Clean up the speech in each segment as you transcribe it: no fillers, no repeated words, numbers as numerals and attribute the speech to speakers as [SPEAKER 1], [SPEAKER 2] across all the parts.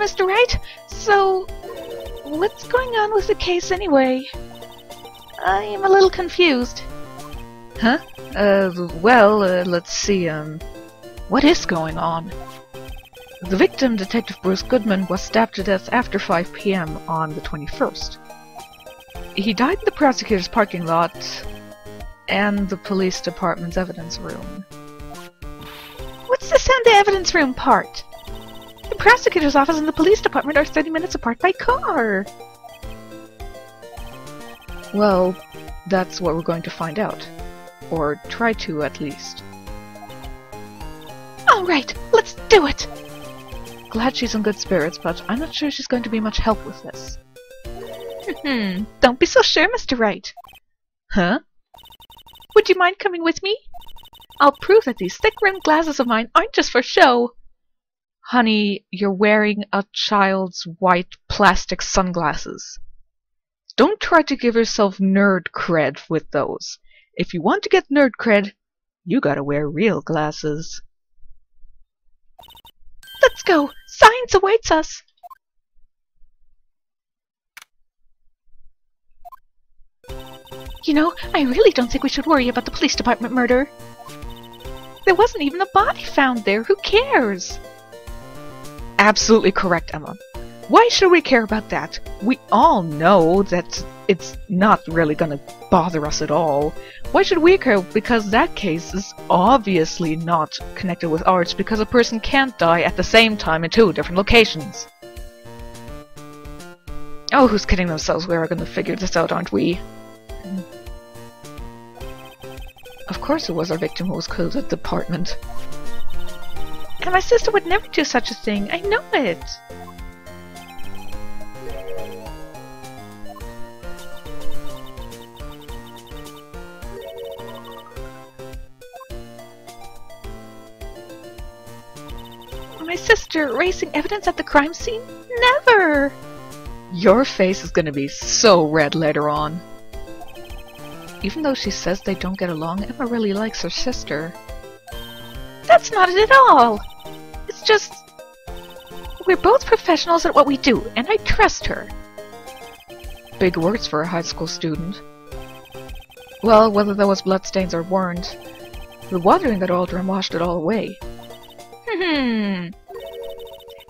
[SPEAKER 1] Mr. Wright. So, what's going on with the case anyway? I am a little confused.
[SPEAKER 2] Huh? Let's see, what is going on? The victim, Detective Bruce Goodman, was stabbed to death after 5 p.m. on the 21st. He died in the prosecutor's parking lot and the police department's evidence room.
[SPEAKER 1] What's this on the evidence room part? The prosecutor's office and the police department are 30 minutes apart by car.
[SPEAKER 2] Well, that's what we're going to find out. Or try to, at least.
[SPEAKER 1] Alright, let's do it!
[SPEAKER 2] Glad she's in good spirits, but I'm not sure she's going to be much help with this.
[SPEAKER 1] Don't be so sure, Mr. Wright.
[SPEAKER 2] Huh?
[SPEAKER 1] Would you mind coming with me? I'll prove that these thick-rimmed glasses of mine aren't just for show.
[SPEAKER 2] Honey, you're wearing a child's white plastic sunglasses. Don't try to give yourself nerd cred with those. If you want to get nerd cred, you gotta wear real glasses.
[SPEAKER 1] Let's go! Science awaits us! You know, I really don't think we should worry about the police department murder. There wasn't even a body found there. Who cares?
[SPEAKER 2] Absolutely correct, Emma. Why should we care about that? We all know that it's not really gonna bother us at all. Why should we care? Because that case is obviously not connected with ours, because a person can't die at the same time in 2 different locations. Oh, who's kidding themselves? We're gonna figure this out, aren't we? Of course it was our victim who was killed at the apartment.
[SPEAKER 1] And my sister would never do such a thing. I know it. My sister erasing evidence at the crime scene? Never!
[SPEAKER 2] Your face is gonna be so red later on. Even though she says they don't get along, Emma really likes her sister.
[SPEAKER 1] That's not it at all! It's just... we're both professionals at what we do, and I trust her.
[SPEAKER 2] Big words for a high school student. Well, whether there was bloodstains or weren't, the water in that old room washed it all away.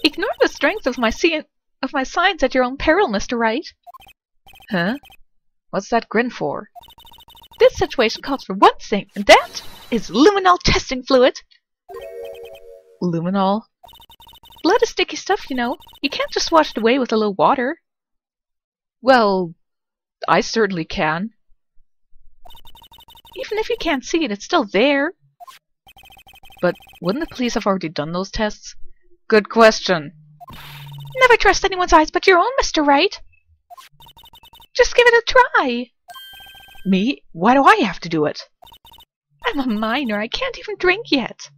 [SPEAKER 1] Ignore the strength of my science at your own peril, Mr. Wright.
[SPEAKER 2] Huh? What's that grin for?
[SPEAKER 1] This situation calls for one thing, and that is luminol testing fluid.
[SPEAKER 2] Luminol?
[SPEAKER 1] Blood is sticky stuff, you know. You can't just wash it away with a little water.
[SPEAKER 2] Well, I certainly can.
[SPEAKER 1] Even if you can't see it, it's still there.
[SPEAKER 2] But wouldn't the police have already done those tests? Good question.
[SPEAKER 1] Never trust anyone's eyes but your own, Mr. Wright. Just give it a try.
[SPEAKER 2] Me? Why do I have to do it?
[SPEAKER 1] I'm a minor. I can't even drink yet.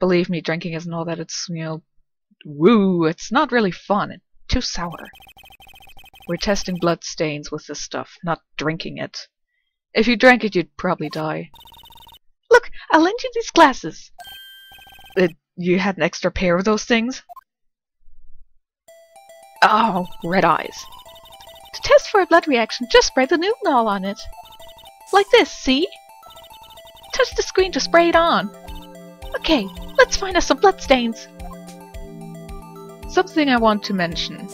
[SPEAKER 2] Believe me, drinking isn't all that. It's, woo, it's not really fun. It's too sour. We're testing blood stains with this stuff, not drinking it. If you drank it, you'd probably die.
[SPEAKER 1] Look, I'll lend you these glasses.
[SPEAKER 2] You had an extra pair of those things? Oh, red eyes.
[SPEAKER 1] To test for a blood reaction, just spray the luminol on it. Like this, see? Touch the screen to spray it on. Okay, let's find us some bloodstains.
[SPEAKER 2] Something I want to mention.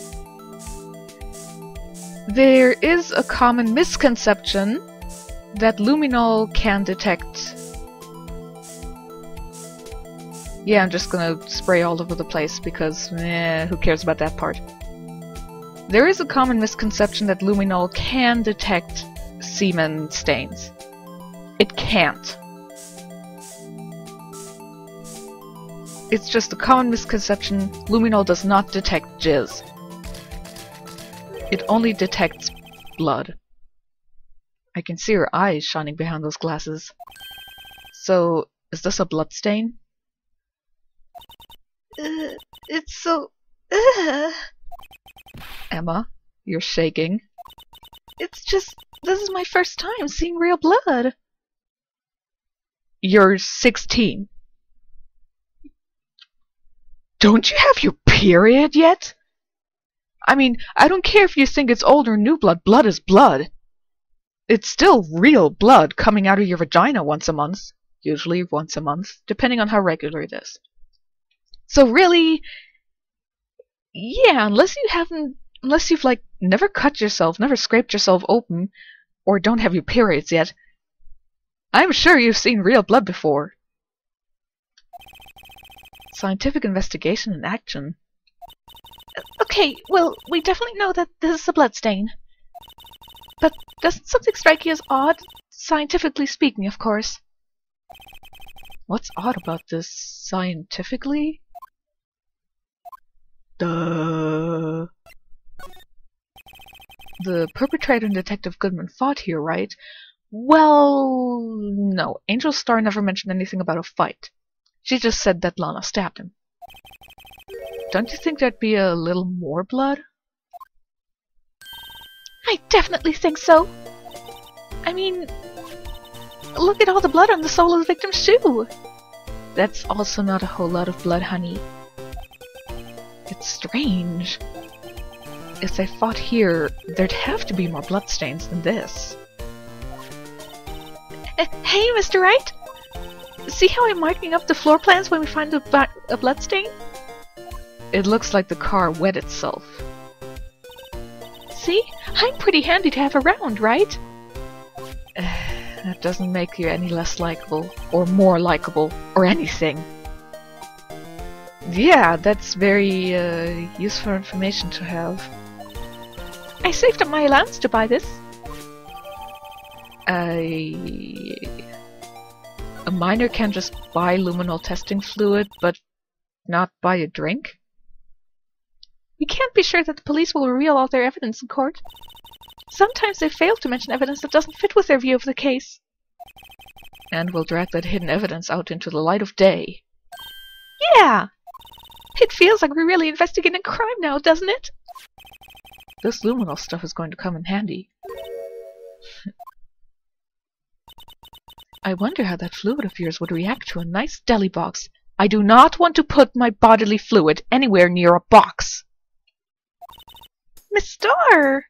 [SPEAKER 2] There is a common misconception that luminol can detect... Yeah, I'm just gonna spray all over the place because, who cares about that part. There is a common misconception that luminol can detect semen stains. It can't. It's just a common misconception. Luminol does not detect jizz. It only detects blood. I can see her eyes shining behind those glasses. So, is this a blood stain?
[SPEAKER 1] It's so...
[SPEAKER 2] Emma, you're shaking.
[SPEAKER 1] It's just... this is my first time seeing real blood.
[SPEAKER 2] You're 16. Don't you have your period yet? I mean, I don't care if you think it's old or new blood. Blood is blood. It's still real blood coming out of your vagina once a month. Usually once a month, depending on how regular it is. So really, yeah, unless you've like never cut yourself, never scraped yourself open, or don't have your periods yet, I'm sure you've seen real blood before. Scientific investigation in action.
[SPEAKER 1] Okay, well, we definitely know that this is a bloodstain. But doesn't something strike you as odd? Scientifically speaking, of course.
[SPEAKER 2] What's odd about this scientifically? The perpetrator and Detective Goodman fought here, right? Well, no. Angel Star never mentioned anything about a fight. She just said that Lana stabbed him. Don't you think there'd be a little more blood?
[SPEAKER 1] I definitely think so. I mean, look at all the blood on the sole of the victim's shoe.
[SPEAKER 2] That's also not a whole lot of blood, honey. It's strange. If they fought here, there'd have to be more bloodstains than this.
[SPEAKER 1] Hey, Mr. Wright! See how I'm marking up the floor plans when we find a bloodstain?
[SPEAKER 2] It looks like the car wet itself.
[SPEAKER 1] See? I'm pretty handy to have around, right?
[SPEAKER 2] That doesn't make you any less likable, or more likable, or anything. Yeah, that's very useful information to have.
[SPEAKER 1] I saved up my allowance to buy this.
[SPEAKER 2] A minor can just buy luminol testing fluid, but not buy a drink?
[SPEAKER 1] We can't be sure that the police will reveal all their evidence in court. Sometimes they fail to mention evidence that doesn't fit with their view of the case.
[SPEAKER 2] And will drag that hidden evidence out into the light of day.
[SPEAKER 1] Yeah! It feels like we're really investigating a crime now, doesn't it?
[SPEAKER 2] This luminol stuff is going to come in handy. I wonder how that fluid of yours would react to a nice deli box. I do not want to put my bodily fluid anywhere near a box.
[SPEAKER 1] Miss Star!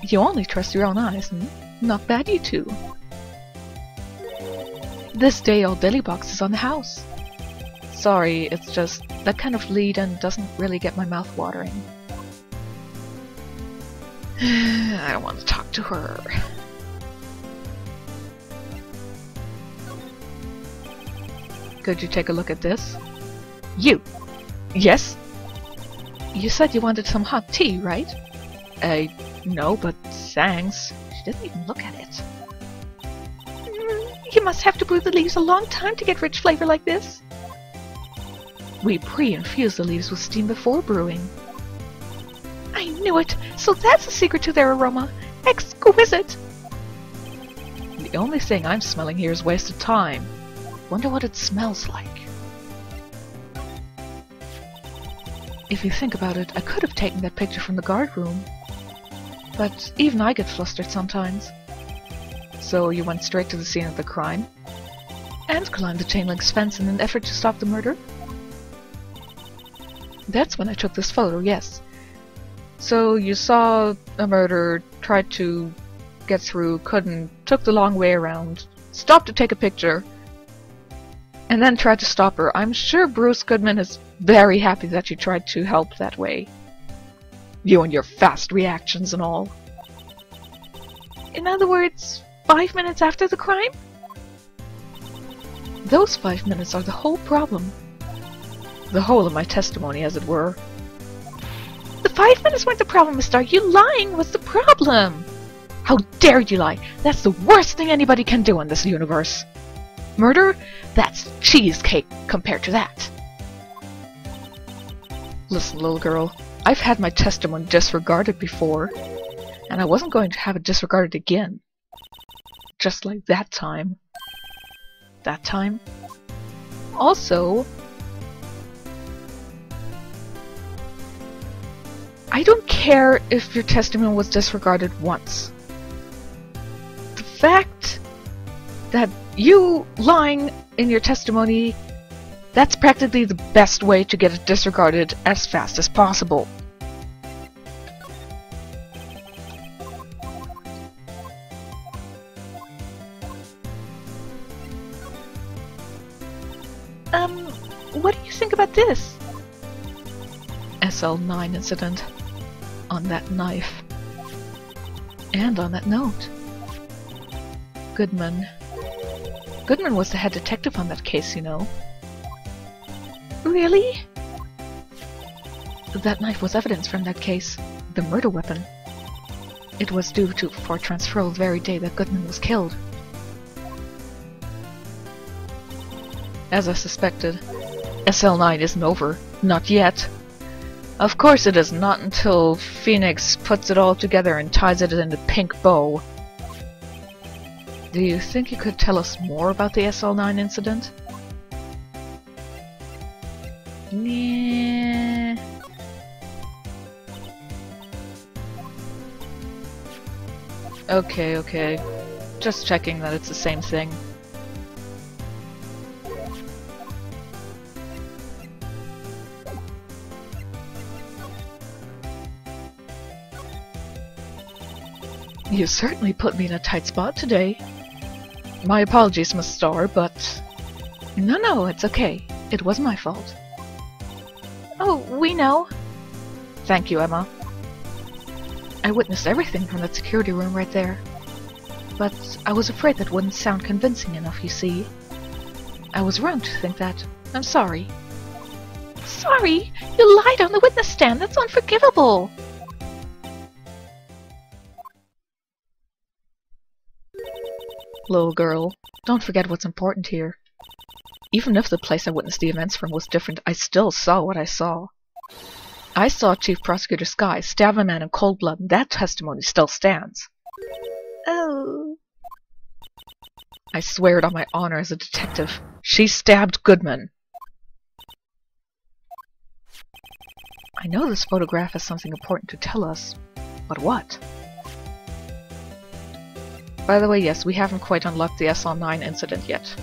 [SPEAKER 2] You only trust your own eyes, hmm? Not bad, you two. This day all deli boxes on the house. Sorry, it's just that kind of lead-in doesn't really get my mouth watering. I don't want to talk to her. Could you take a look at this? You! Yes? You said you wanted some hot tea, right? No, but thanks. She didn't even look at it.
[SPEAKER 1] You must have to brew the leaves a long time to get rich flavor like this.
[SPEAKER 2] We pre-infuse the leaves with steam before brewing.
[SPEAKER 1] I knew it! So that's the secret to their aroma. Exquisite!
[SPEAKER 2] The only thing I'm smelling here is wasted time. Wonder what it smells like. If you think about it, I could have taken that picture from the guard room. But even I get flustered sometimes. So you went straight to the scene of the crime? And climbed the chain-link fence in an effort to stop the murder? That's when I took this photo, yes. So you saw a murder, tried to get through, couldn't, took the long way around, stopped to take a picture, and then tried to stop her. I'm sure Bruce Goodman is very happy that you tried to help that way. You and your fast reactions and all.
[SPEAKER 1] In other words, 5 minutes after the crime?
[SPEAKER 2] Those 5 minutes are the whole problem. The whole of my testimony, as it were.
[SPEAKER 1] The 5 minutes weren't the problem, Miss Star. You lying was the problem!
[SPEAKER 2] How dare you lie! That's the worst thing anybody can do in this universe. Murder? That's cheesecake compared to that. Listen, little girl, I've had my testimony disregarded before, and I wasn't going to have it disregarded again. Just like that time. That time? Also, I don't care if your testimony was disregarded once. The fact that you lying in your testimony That's practically the best way to get it disregarded as fast as possible.
[SPEAKER 1] What do you think about this?
[SPEAKER 2] SL9 incident. On that knife. And on that note. Goodman. Goodman was the head detective on that case, you know.
[SPEAKER 1] Really?
[SPEAKER 2] That knife was evidence from that case. The murder weapon. It was due for transferal the very day that Goodman was killed. As I suspected, SL9 isn't over. Not yet. Of course it is not until Phoenix puts it all together and ties it in a pink bow. Do you think you could tell us more about the SL9 incident?
[SPEAKER 1] Nah.
[SPEAKER 2] Okay. Just checking that it's the same thing. You certainly put me in a tight spot today. My apologies, Miss Starr, but... No, it's okay. It was my fault.
[SPEAKER 1] Oh, we know.
[SPEAKER 2] Thank you, Emma. I witnessed everything from that security room right there. But I was afraid that wouldn't sound convincing enough, you see. I was wrong to think that. I'm sorry.
[SPEAKER 1] Sorry? You lied on the witness stand. That's unforgivable.
[SPEAKER 2] Little girl, don't forget what's important here. Even if the place I witnessed the events from was different, I still saw what I saw. I saw Chief Prosecutor Skye stab a man in cold blood, and that testimony still stands.
[SPEAKER 1] Oh.
[SPEAKER 2] I swear it on my honor as a detective. She stabbed Goodman. I know this photograph has something important to tell us, but what? By the way, yes, we haven't quite unlocked the SL9 incident yet.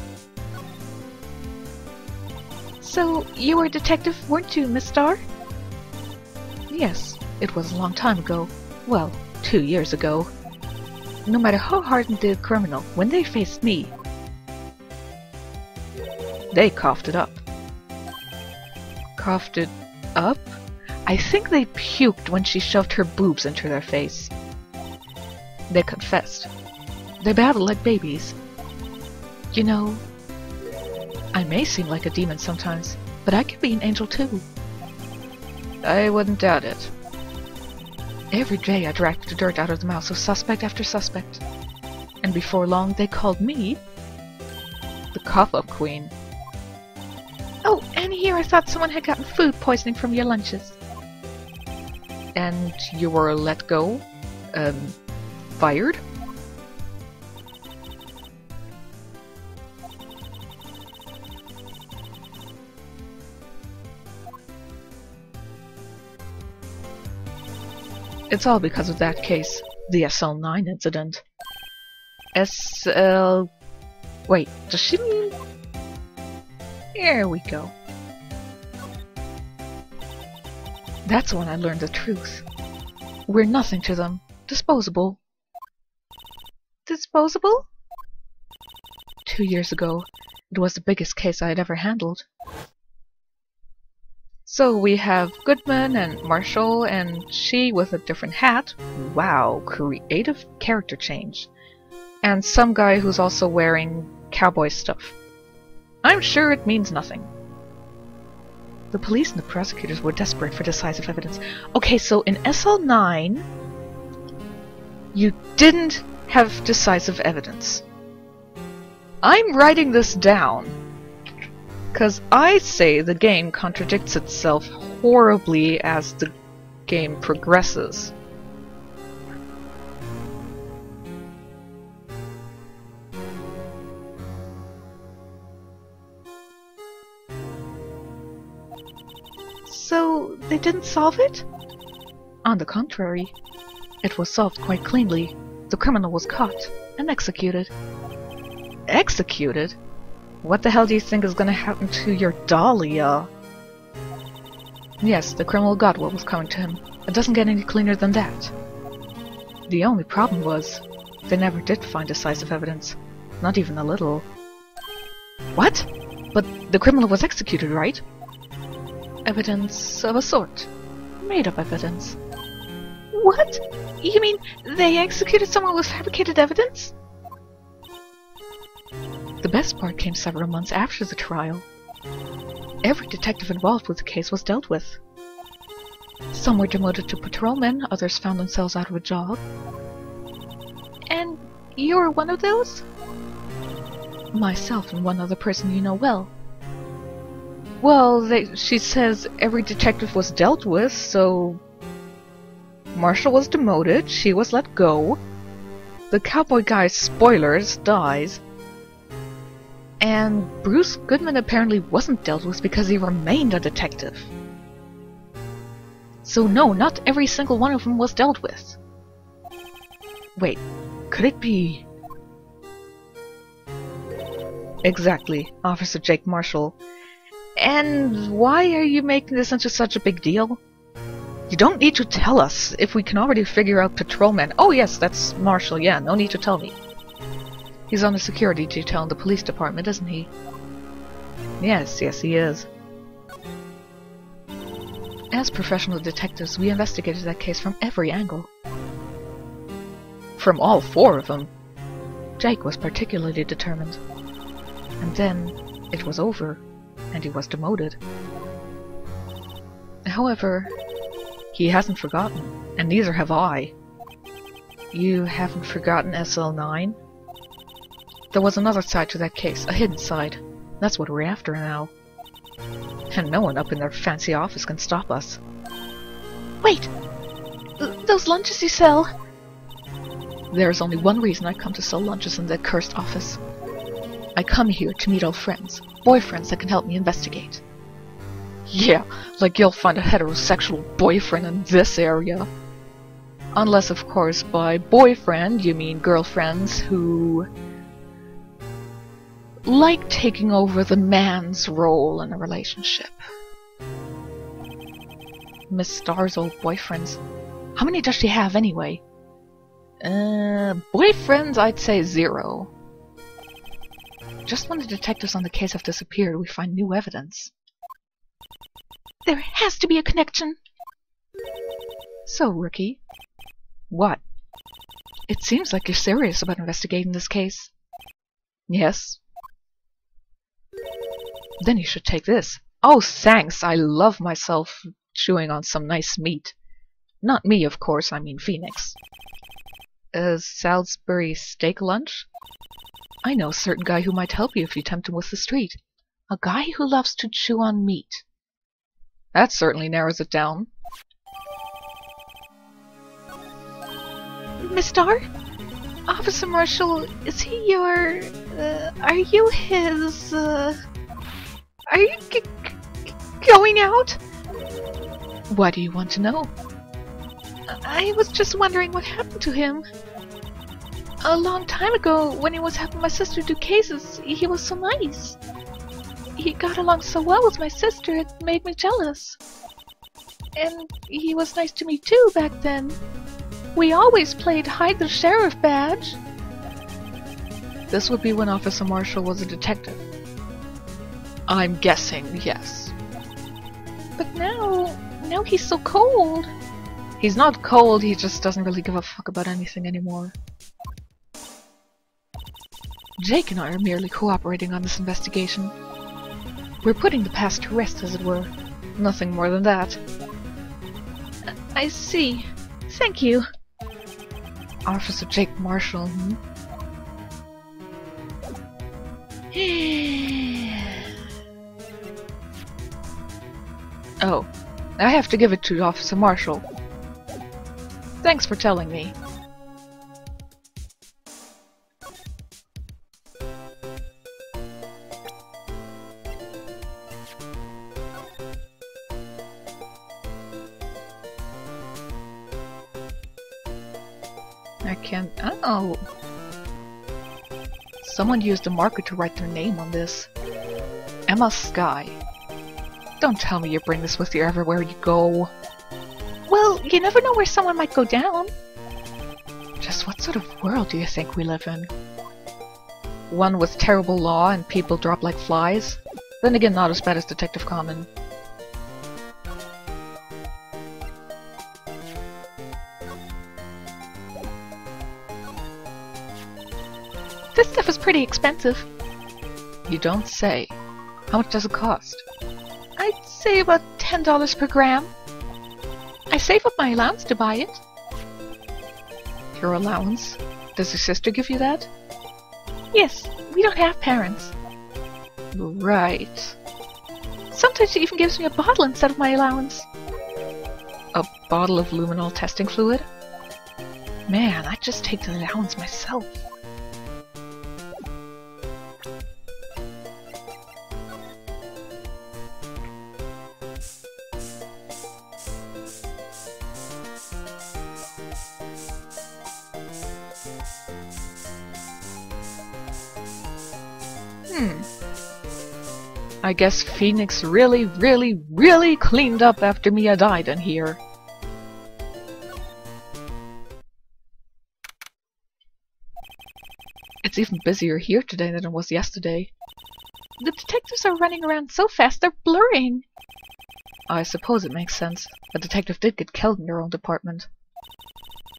[SPEAKER 1] So, you were a detective, weren't you, Miss Starr?
[SPEAKER 2] Yes, it was a long time ago. Well, 2 years ago. No matter how hardened the criminal, when they faced me, they coughed it up. Coughed it up? I think they puked when she shoved her boobs into their face. They confessed. They babbled like babies. You know, I may seem like a demon sometimes, but I can be an angel too. I wouldn't doubt it. Every day I dragged the dirt out of the mouths of suspect after suspect. And before long they called me the cough-up queen.
[SPEAKER 1] Oh, and here I thought someone had gotten food poisoning from your lunches.
[SPEAKER 2] And you were let go? Fired? It's all because of that case, the SL9 incident. Wait, does she mean... Here we go. That's when I learned the truth. We're nothing to them. Disposable.
[SPEAKER 1] Disposable?
[SPEAKER 2] 2 years ago, it was the biggest case I had ever handled. So we have Goodman and Marshall, and she with a different hat. Wow, creative character change. And some guy who's also wearing cowboy stuff. I'm sure it means nothing. The police and the prosecutors were desperate for decisive evidence. Okay, so in SL9, you didn't have decisive evidence. I'm writing this down. Because I say the game contradicts itself horribly as the game progresses.
[SPEAKER 1] So, they didn't solve it?
[SPEAKER 2] On the contrary, it was solved quite cleanly. The criminal was caught and executed. Executed? What the hell do you think is gonna happen to your Dahlia? Yes, the criminal got what was coming to him. It doesn't get any cleaner than that. The only problem was, they never did find decisive evidence. Not even a little. What? But the criminal was executed, right? Evidence of a sort. Made-up evidence.
[SPEAKER 1] What? You mean they executed someone with fabricated evidence?
[SPEAKER 2] The best part came several months after the trial. Every detective involved with the case was dealt with. Some were demoted to patrolmen, others found themselves out of a job.
[SPEAKER 1] And you're one of those?
[SPEAKER 2] Myself and one other person you know well. Well, she says every detective was dealt with, so... Marshall was demoted, she was let go. The cowboy guy, spoilers, dies. And Bruce Goodman apparently wasn't dealt with because he remained a detective. So no, not every single one of them was dealt with. Wait, could it be... Exactly, Officer Jake Marshall. And why are you making this into such a big deal? You don't need to tell us if we can already figure out patrolman. Oh yes, that's Marshall, yeah, no need to tell me. He's on a security detail in the police department, isn't he? Yes, he is. As professional detectives, we investigated that case from every angle. From all four of them. Jake was particularly determined. And then, it was over, and he was demoted. However, he hasn't forgotten, and neither have I. You haven't forgotten SL9? There was another side to that case, a hidden side. That's what we're after now. And no one up in their fancy office can stop us.
[SPEAKER 1] Wait! Those lunches you sell?
[SPEAKER 2] There's only one reason I come to sell lunches in that cursed office. I come here to meet old friends, boyfriends that can help me investigate. Yeah, like you'll find a heterosexual boyfriend in this area. Unless, of course, by boyfriend you mean girlfriends who... like taking over the man's role in a relationship. Miss Star's old boyfriends. How many does she have anyway? Boyfriends, I'd say 0. Just when the detectives on the case have disappeared, we find new evidence.
[SPEAKER 1] There has to be a connection.
[SPEAKER 2] So, Rookie. What? It seems like you're serious about investigating this case. Yes. Then you should take this. Oh, thanks! I love myself chewing on some nice meat. Not me, of course, I mean Phoenix. A Salisbury steak lunch? I know a certain guy who might help you if you tempt him with the street. A guy who loves to chew on meat. That certainly narrows it down.
[SPEAKER 1] Miss Starr? Officer Marshall, is he your... are you his... are you going out?
[SPEAKER 2] Why do you want to know?
[SPEAKER 1] I was just wondering what happened to him. A long time ago, when he was helping my sister do cases, he was so nice. He got along so well with my sister, it made me jealous. And he was nice to me too back then. We always played hide the sheriff badge.
[SPEAKER 2] This would be when Officer Marshall was a detective. I'm guessing, yes.
[SPEAKER 1] But now he's so cold.
[SPEAKER 2] He's not cold, he just doesn't really give a fuck about anything anymore. Jake and I are merely cooperating on this investigation. We're putting the past to rest, as it were. Nothing more than that.
[SPEAKER 1] I see. Thank you.
[SPEAKER 2] Officer Jake Marshall, Oh, I have to give it to Officer Marshall. Thanks for telling me. I can't... Oh! Someone used a marker to write their name on this. Emma Sky. Don't tell me you bring this with you everywhere you go.
[SPEAKER 1] Well, you never know where someone might go down.
[SPEAKER 2] Just what sort of world do you think we live in? One with terrible law and people drop like flies? Then again, not as bad as Detective Common.
[SPEAKER 1] This stuff is pretty expensive.
[SPEAKER 2] You don't say. How much does it cost?
[SPEAKER 1] I'd say about $10 per gram. I save up my allowance to buy it.
[SPEAKER 2] Your allowance? Does your sister give you that?
[SPEAKER 1] Yes, we don't have parents.
[SPEAKER 2] Right.
[SPEAKER 1] Sometimes she even gives me a bottle instead of my allowance.
[SPEAKER 2] A bottle of luminol testing fluid? Man, I'd just take the allowance myself. I guess Phoenix really cleaned up after Mia died in here. It's even busier here today than it was yesterday.
[SPEAKER 1] The detectives are running around so fast they're blurring.
[SPEAKER 2] I suppose it makes sense. A detective did get killed in their own department.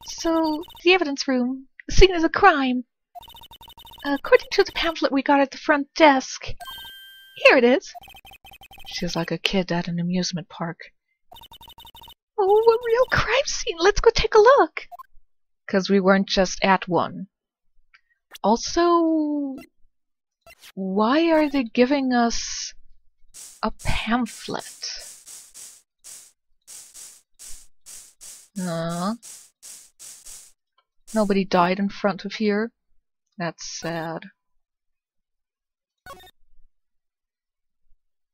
[SPEAKER 1] So, the evidence room. The scene of a crime. According to the pamphlet we got at the front desk. Here it is.
[SPEAKER 2] She's like a kid at an amusement park.
[SPEAKER 1] Oh, a real crime scene. Let's go take a look.
[SPEAKER 2] 'Cause we weren't just at one. Also, why are they giving us a pamphlet? Nobody died in front of here. That's sad.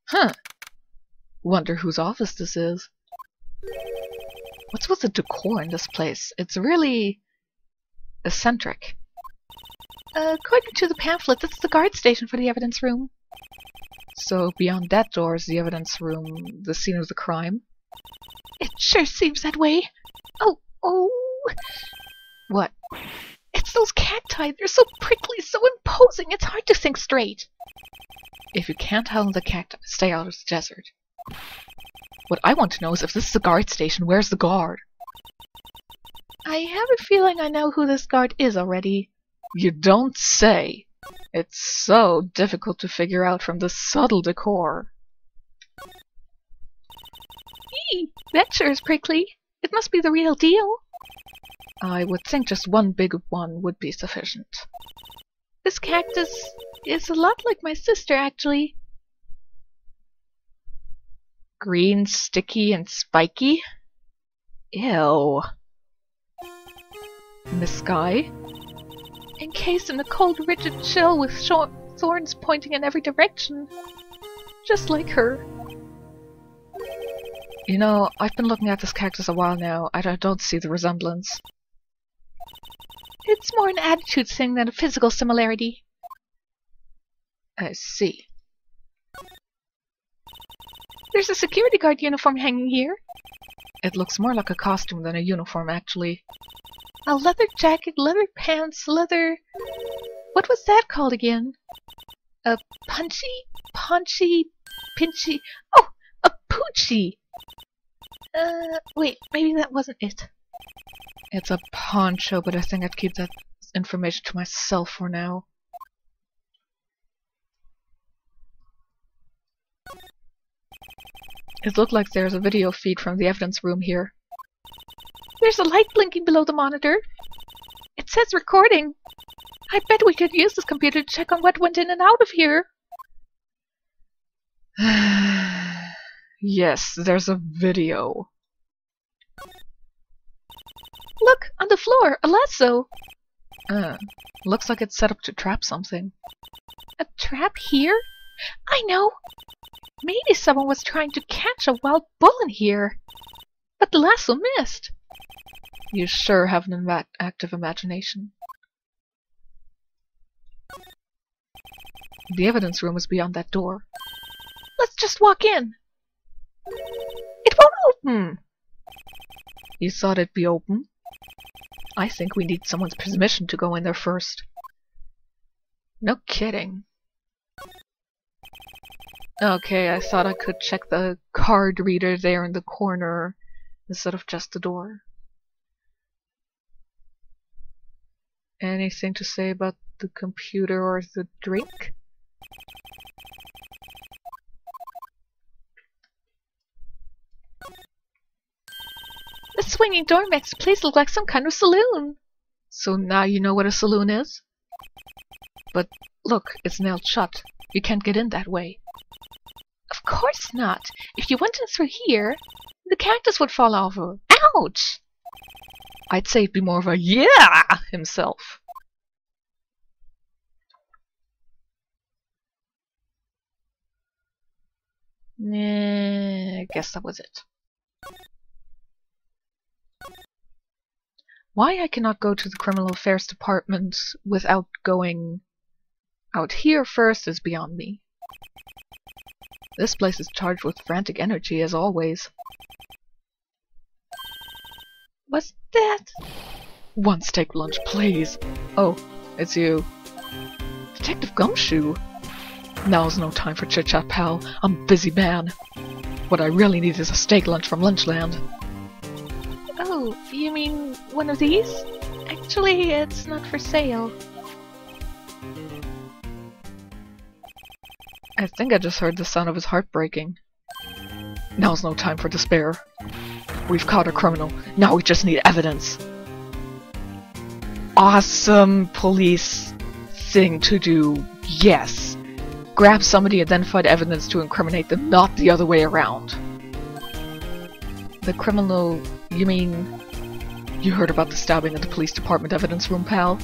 [SPEAKER 2] Huh. Wonder whose office this is. What's with the decor in this place? It's really eccentric.
[SPEAKER 1] According to the pamphlet, that's the guard station for the evidence room.
[SPEAKER 2] So beyond that door is the evidence room, the scene of the crime?
[SPEAKER 1] It sure seems that way. Oh.
[SPEAKER 2] What?
[SPEAKER 1] It's those cacti. They're so prickly, so imposing, it's hard to think straight.
[SPEAKER 2] If you can't handle the cacti, stay out of the desert. What I want to know is if this is a guard station, where's the guard?
[SPEAKER 1] I have a feeling I know who this guard is already.
[SPEAKER 2] You don't say. It's so difficult to figure out from the subtle decor.
[SPEAKER 1] Eee, that sure is prickly. It must be the real deal.
[SPEAKER 2] I would think just one big one would be sufficient.
[SPEAKER 1] This cactus is a lot like my sister, actually.
[SPEAKER 2] Green, sticky, and spiky? Ew. Miss Sky?
[SPEAKER 1] Encased in a cold, rigid shell with thorns pointing in every direction. Just like her.
[SPEAKER 2] You know, I've been looking at this cactus a while now. I don't see the resemblance.
[SPEAKER 1] It's more an attitude thing than a physical similarity.
[SPEAKER 2] I see.
[SPEAKER 1] There's a security guard uniform hanging here.
[SPEAKER 2] It looks more like a costume than a uniform, actually.
[SPEAKER 1] A leather jacket, leather pants, leather... What was that called again? A pinchy... Oh! A poochie! Wait, maybe that wasn't it.
[SPEAKER 2] It's a poncho, but I think I'd keep that information to myself for now. It looked like there's a video feed from the evidence room here.
[SPEAKER 1] There's a light blinking below the monitor. It says recording. I bet we could use this computer to check on what went in and out of here.
[SPEAKER 2] Yes, there's a video.
[SPEAKER 1] Look, on the floor, a lasso.
[SPEAKER 2] Looks like it's set up to trap something.
[SPEAKER 1] A trap here? I know. Maybe someone was trying to catch a wild bull in here. But the lasso missed.
[SPEAKER 2] You sure have an active imagination. The evidence room is beyond that door.
[SPEAKER 1] Let's just walk in. It won't open.
[SPEAKER 2] You thought it'd be open? I think we need someone's permission to go in there first. No kidding. Okay, I thought I could check the card reader there in the corner instead of just the door. Anything to say about the computer or the drink?
[SPEAKER 1] The swinging door makes the place look like some kind of saloon.
[SPEAKER 2] So now you know what a saloon is? But look, it's nailed shut. You can't get in that way.
[SPEAKER 1] Of course not. If you went in through here, the cactus would fall over. Ouch!
[SPEAKER 2] I'd say it'd be more of a yeah himself. I guess that was it. Why I cannot go to the Criminal Affairs Department without going out here first is beyond me. This place is charged with frantic energy as always.
[SPEAKER 1] What's that?
[SPEAKER 2] One steak lunch, please. Oh, it's you. Detective Gumshoe. Now's no time for chit-chat, pal. I'm a busy man. What I really need is a steak lunch from Lunchland.
[SPEAKER 1] Oh, you mean one of these? Actually, it's not for sale.
[SPEAKER 2] I think I just heard the sound of his heart breaking. Now's no time for despair. We've caught a criminal. Now we just need evidence. Awesome police thing to do. Yes. Grab somebody, identified evidence to incriminate them, not the other way around. The criminal... You mean... You heard about the stabbing at the police department evidence room, pal?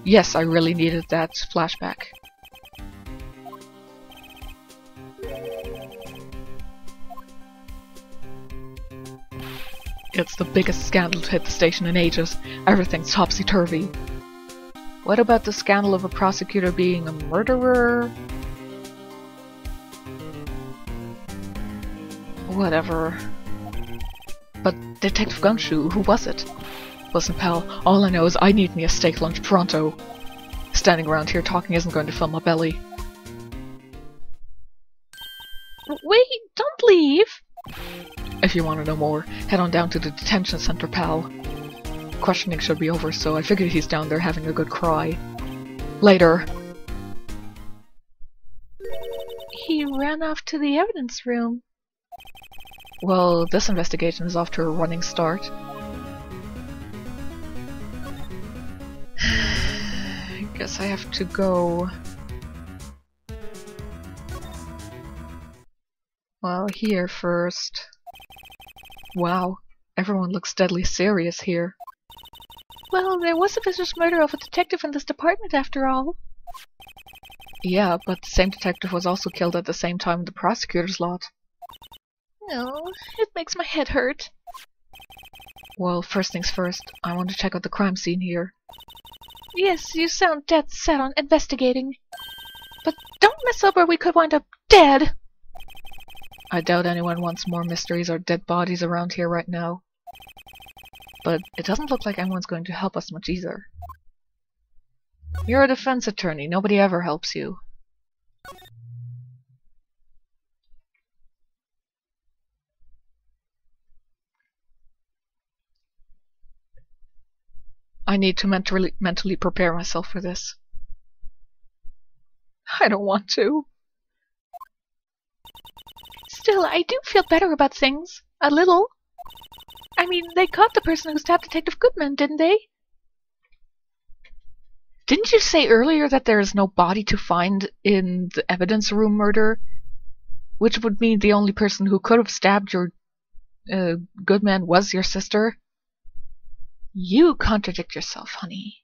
[SPEAKER 2] Yes, I really needed that flashback. It's the biggest scandal to hit the station in ages. Everything's topsy-turvy. What about the scandal of a prosecutor being a murderer? Whatever. But Detective Gumshoe, who was it? Listen, pal, all I know is I need me a steak lunch pronto. Standing around here talking isn't going to fill my belly.
[SPEAKER 1] Wait, don't leave!
[SPEAKER 2] If you want to know more, head on down to the detention center, pal. Questioning should be over, so I figured he's down there having a good cry. Later.
[SPEAKER 1] He ran off to the evidence room.
[SPEAKER 2] Well, this investigation is off to a running start. I guess I have to go... Well, here first. Wow, everyone looks deadly serious here.
[SPEAKER 1] Well, there was a vicious murder of a detective in this department after all.
[SPEAKER 2] Yeah, but the same detective was also killed at the same time in the prosecutor's lot.
[SPEAKER 1] No, it makes my head hurt.
[SPEAKER 2] Well, first things first, I want to check out the crime scene here.
[SPEAKER 1] Yes, you sound dead set on investigating. But don't mess up or we could wind up dead!
[SPEAKER 2] I doubt anyone wants more mysteries or dead bodies around here right now. But it doesn't look like anyone's going to help us much either. You're a defense attorney, nobody ever helps you. I need to mentally prepare myself for this. I don't want to.
[SPEAKER 1] Still, I do feel better about things. A little. I mean, they caught the person who stabbed Detective Goodman, didn't they?
[SPEAKER 2] Didn't you say earlier that there is no body to find in the evidence room murder? Which would mean the only person who could have stabbed your Goodman was your sister? You contradict yourself, honey.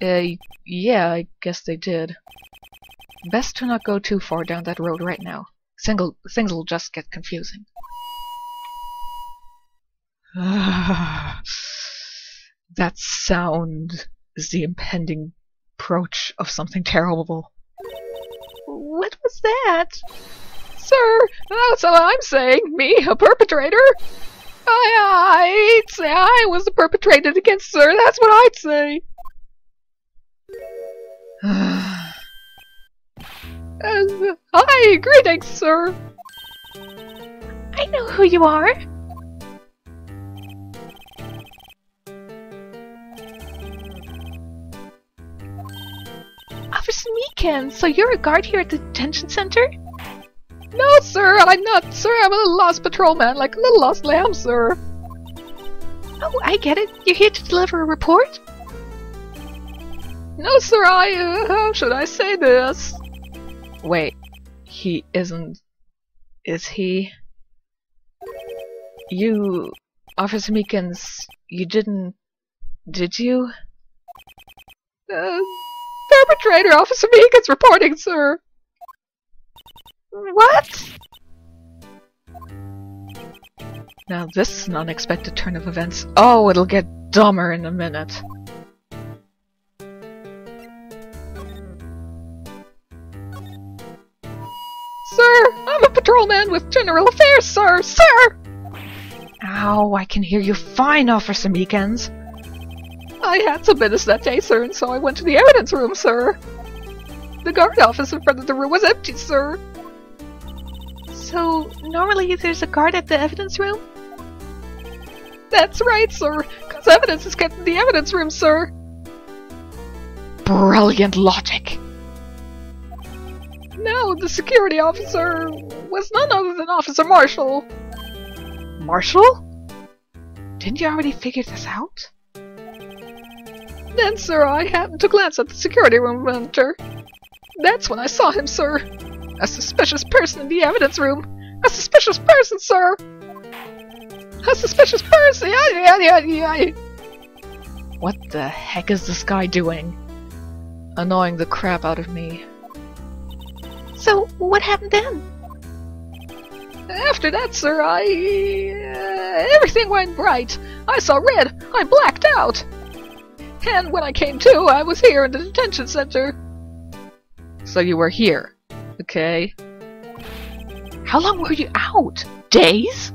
[SPEAKER 2] Yeah, I guess they did. Best to not go too far down that road right now. Things will just get confusing. That sound is the impending approach of something terrible.
[SPEAKER 1] What was that?
[SPEAKER 3] Sir, that's what I'm saying. Me, a perpetrator? I'd say I was the perpetrated against, sir. That's what I'd say. Hi, greetings, sir.
[SPEAKER 1] I know who you are. Officer Meekins, so you're a guard here at the detention center?
[SPEAKER 3] No, sir, I'm not, sir. I'm a little lost patrolman, like a little lost lamb, sir.
[SPEAKER 1] Oh, I get it. You're here to deliver a report?
[SPEAKER 3] No, sir, how should I say this?
[SPEAKER 2] Wait, he isn't... Is he... You... Officer Meekins, you didn't... Did you?
[SPEAKER 3] Perpetrator, Officer Meekins reporting, sir.
[SPEAKER 1] What?
[SPEAKER 2] Now this is an unexpected turn of events. Oh, it'll get dumber in a minute.
[SPEAKER 3] Sir, I'm a patrolman with general affairs, sir! Sir!
[SPEAKER 2] Ow, I can hear you fine, Officer Meekins.
[SPEAKER 3] I had some business that day, sir, and so I went to the evidence room, sir. The guard office in front of the room was empty, sir.
[SPEAKER 1] So, normally there's a guard at the evidence room?
[SPEAKER 3] That's right, sir, because evidence is kept in the evidence room, sir.
[SPEAKER 2] Brilliant logic.
[SPEAKER 3] No, the security officer was none other than Officer Marshall.
[SPEAKER 2] Marshall? Didn't you already figure this out?
[SPEAKER 3] Then, sir, I happened to glance at the security room monitor. That's when I saw him, sir. A suspicious person in the evidence room. A suspicious person, sir. A suspicious person.
[SPEAKER 2] What the heck is this guy doing? Annoying the crap out of me.
[SPEAKER 1] So, what happened then?
[SPEAKER 3] After that, sir, everything went bright. I saw red. I blacked out. And when I came to, I was here in the detention center.
[SPEAKER 2] So you were here, okay? How long were you out? Days?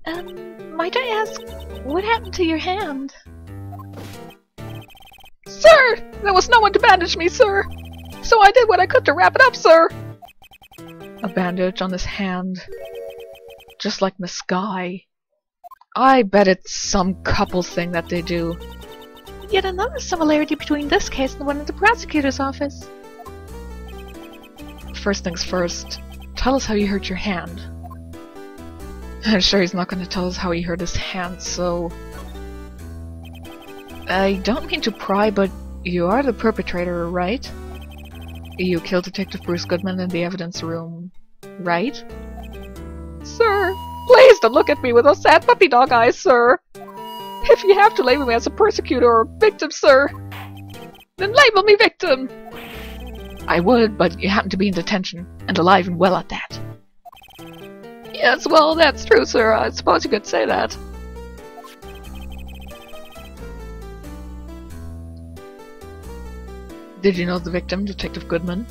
[SPEAKER 1] Might I ask, what happened to your hand?
[SPEAKER 3] Sir! There was no one to bandage me, sir! So I did what I could to wrap it up, sir!
[SPEAKER 2] A bandage on his hand. Just like Miss Guy. I bet it's some couple thing that they do.
[SPEAKER 1] Yet another similarity between this case and the one in the prosecutor's office.
[SPEAKER 2] First things first, tell us how you hurt your hand. I'm sure he's not going to tell us how he hurt his hand, so... I don't mean to pry, but you are the perpetrator, right? You killed Detective Bruce Goodman in the evidence room, right?
[SPEAKER 3] Sir, please don't look at me with those sad puppy dog eyes, sir! If you have to label me as a persecutor or victim, sir, then label me victim!
[SPEAKER 2] I would, but you happen to be in detention, and alive and well at that.
[SPEAKER 3] Yes, well, that's true, sir. I suppose you could say that.
[SPEAKER 2] Did you know the victim, Detective Goodman?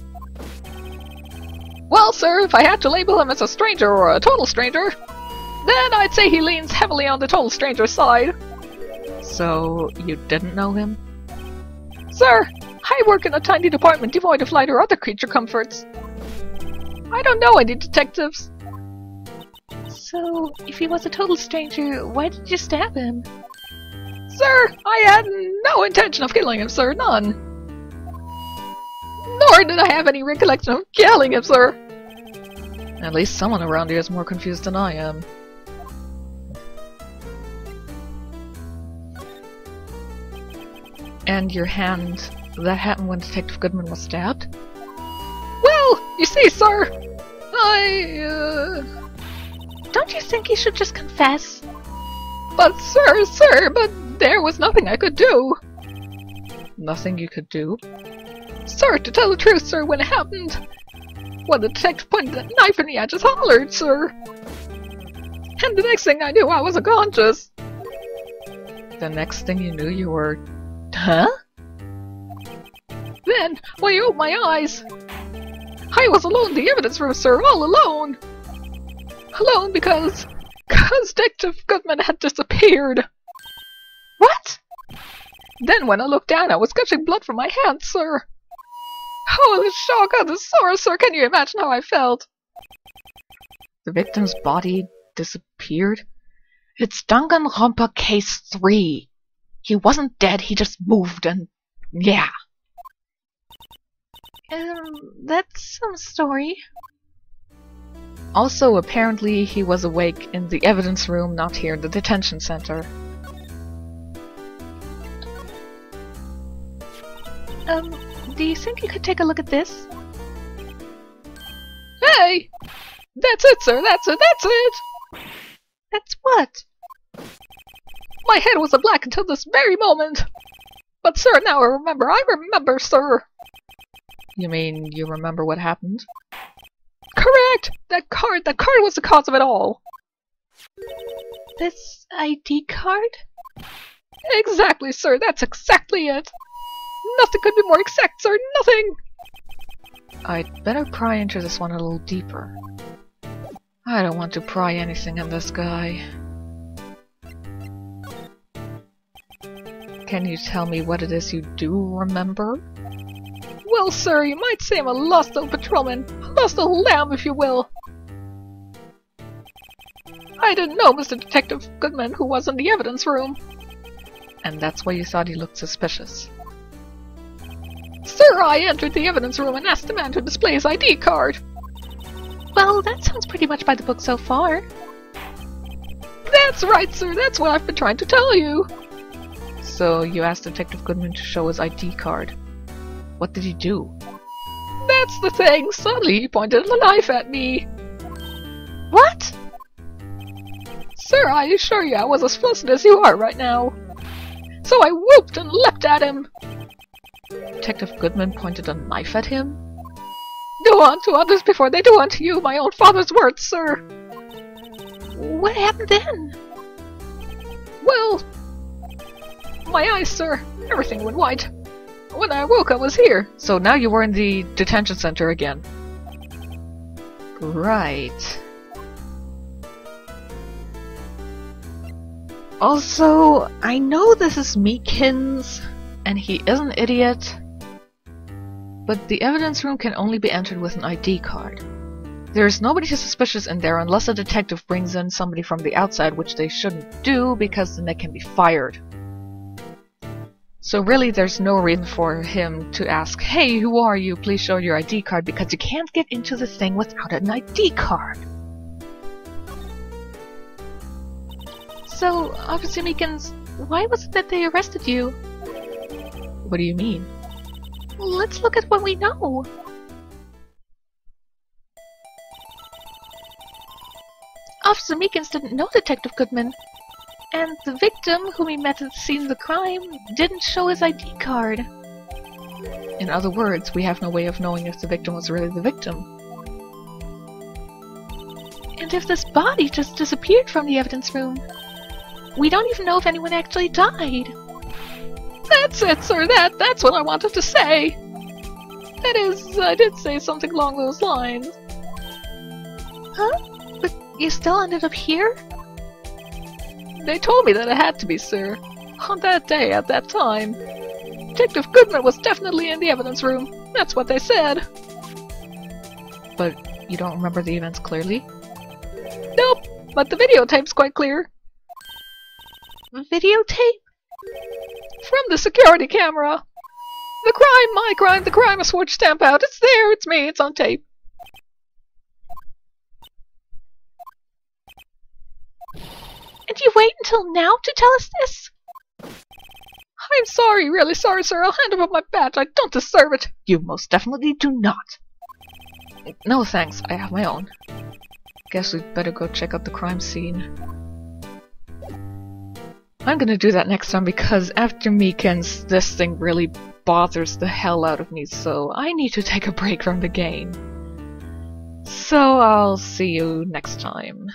[SPEAKER 3] Well, sir, if I had to label him as a stranger or a total stranger, then I'd say he leans heavily on the total stranger side.
[SPEAKER 2] So, you didn't know him?
[SPEAKER 3] Sir, I work in a tiny department devoid of light or other creature comforts. I don't know any detectives.
[SPEAKER 1] So, if he was a total stranger, why did you stab him?
[SPEAKER 3] Sir, I had no intention of killing him, sir, none. Nor did I have any recollection of killing him, sir.
[SPEAKER 2] At least someone around here is more confused than I am. And your hand, that happened when Detective Goodman was stabbed?
[SPEAKER 3] Well, you see, sir,
[SPEAKER 1] Don't you think you should just confess?
[SPEAKER 3] But but there was nothing I could do.
[SPEAKER 2] Nothing you could do?
[SPEAKER 3] Sir, to tell the truth, sir, when it happened, when the detective pointed that knife at me, I just hollered, sir. And the next thing I knew, I was unconscious.
[SPEAKER 2] The next thing you knew, you were... Huh?
[SPEAKER 3] Then, when I opened my eyes, I was alone in the evidence room, sir, all alone! Alone because Detective Goodman had disappeared.
[SPEAKER 1] What?
[SPEAKER 3] Then when I looked down, I was gushing blood from my hands, sir. Oh, the shock, oh, the sorrow, sir, can you imagine how I felt?
[SPEAKER 2] The victim's body disappeared? It's Danganronpa Case 3. He wasn't dead, he just moved and... yeah.
[SPEAKER 1] That's some story.
[SPEAKER 2] Also, apparently he was awake in the evidence room, not here in the detention center.
[SPEAKER 1] Do you think you could take a look at this?
[SPEAKER 3] Hey! That's it, sir, that's it, that's it!
[SPEAKER 1] That's what?
[SPEAKER 3] My head was a black until this very moment. But sir, now I remember, sir.
[SPEAKER 2] You mean you remember what happened?
[SPEAKER 3] Correct! That card was the cause of it all.
[SPEAKER 1] This ID card?
[SPEAKER 3] Exactly, sir, that's exactly it. Nothing could be more exact, sir, nothing!
[SPEAKER 2] I'd better pry into this one a little deeper. I don't want to pry anything in this guy. Can you tell me what it is you do remember?
[SPEAKER 3] Well, sir, you might say I'm a lost old patrolman. A lost old lamb, if you will. I didn't know Mr. Detective Goodman, who was in the evidence room.
[SPEAKER 2] And that's why you thought he looked suspicious.
[SPEAKER 3] Sir, I entered the evidence room and asked the man to display his ID card.
[SPEAKER 1] Well, that sounds pretty much by the book so far.
[SPEAKER 3] That's right, sir, that's what I've been trying to tell you.
[SPEAKER 2] So you asked Detective Goodman to show his ID card. What did he do?
[SPEAKER 3] That's the thing, suddenly he pointed a knife at me.
[SPEAKER 1] What?
[SPEAKER 3] Sir, I assure you I was as flustered as you are right now. So I whooped and leapt at him.
[SPEAKER 2] Detective Goodman pointed a knife at him?
[SPEAKER 3] Do unto others before they do unto you, my own father's words, sir.
[SPEAKER 1] What happened then?
[SPEAKER 3] Well, my eyes, sir, everything went white. When I woke, I was here.
[SPEAKER 2] So now you were in the detention center again. Right. Also, I know this is Meekins, and he is an idiot, but the evidence room can only be entered with an ID card. There is nobody suspicious in there unless a detective brings in somebody from the outside, which they shouldn't do because then they can be fired. So really there's no reason for him to ask, "Hey, who are you? Please show your ID card," because you can't get into the thing without an ID card.
[SPEAKER 1] So, Officer Meekins, why was it that they arrested you?
[SPEAKER 2] What do you mean?
[SPEAKER 1] Let's look at what we know. Officer Meekins didn't know Detective Goodman. And the victim, whom he met at the scene of the crime, didn't show his ID card.
[SPEAKER 2] In other words, we have no way of knowing if the victim was really the victim.
[SPEAKER 1] And if this body just disappeared from the evidence room, we don't even know if anyone actually died.
[SPEAKER 3] That's it, sir, that's what I wanted to say. That is, I did say something along those lines.
[SPEAKER 1] Huh? But you still ended up here?
[SPEAKER 3] They told me that it had to be, sir. On that day, at that time. Detective Goodman was definitely in the evidence room. That's what they said.
[SPEAKER 2] But you don't remember the events clearly?
[SPEAKER 3] Nope, but the videotape's quite clear.
[SPEAKER 1] Videotape?
[SPEAKER 3] From the security camera. The crime, my crime, the crime I swore to stamp out. It's there, it's me, it's on tape.
[SPEAKER 1] And you wait until now to tell us this?
[SPEAKER 3] I'm sorry, really sorry, sir. I'll hand over my badge. I don't deserve it.
[SPEAKER 2] You most definitely do not. No thanks, I have my own. Guess we'd better go check out the crime scene. I'm gonna do that next time because after Meekins, this thing really bothers the hell out of me, so I need to take a break from the game. So I'll see you next time.